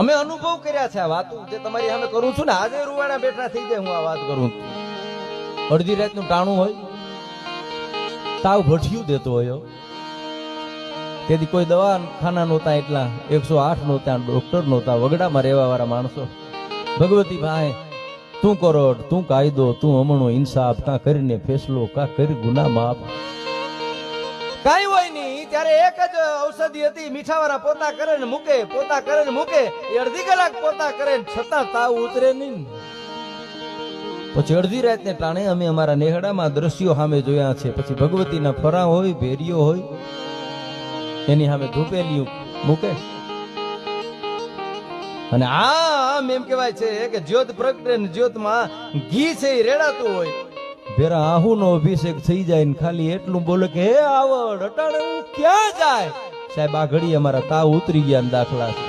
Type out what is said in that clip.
અમે અનુભવ કર્યા છે આ વાતો જે તમારી સામે કરું છું ને. આજે રૂવાણા બેઠા થઈ જાય હું આ વાત કરું. અડધી રાતનું ટાણું હોય, તાવ ભઠિયું દેતો હોય, તેથી કોઈ દવાખાના નહોતા, એટલા 108 નહોતા, ડોક્ટર નહોતા, વગડામાં રહેવા વાળા માણસો. ભગવતી ભાઈ તું કરોડ, તું કાયદો, તું અમણો ઇન્સાફ, કા કરીને ફેસલો, કા કરી ગુના માફ. કાઈ હોય નહીં ત્યારે એક જ ઔષધિ હતી, મીઠાવાળા પોતા કરે ને મૂકે, પોતા કરે ને મૂકે. એ અડધી કલાક પોતા કરે છતાં તાવ ઉતરે નહીં. પછી અડધી રાતને ટાણે અમે અમારા નેહડામાં દ્રશ્યો સામે જોયા છે. પછી ભગવતીના ફરા હોય, ભેરીઓ હોય, એની સામે ધૂપેલિયું મૂકે. અને આમ એમ કહેવાય છે કે જ્યોત પ્રગટે ને જ્યોતમાં ઘી છે એ રેડાતું હોય. ભેરા આહુનો અભિષેક થઈ જાય ને ખાલી એટલું બોલે કે હે આવડ અટાણે હું ક્યાં જાય. સાહેબ આ ઘડી અમારા તાવ ઉતરી ગયા દાખલા.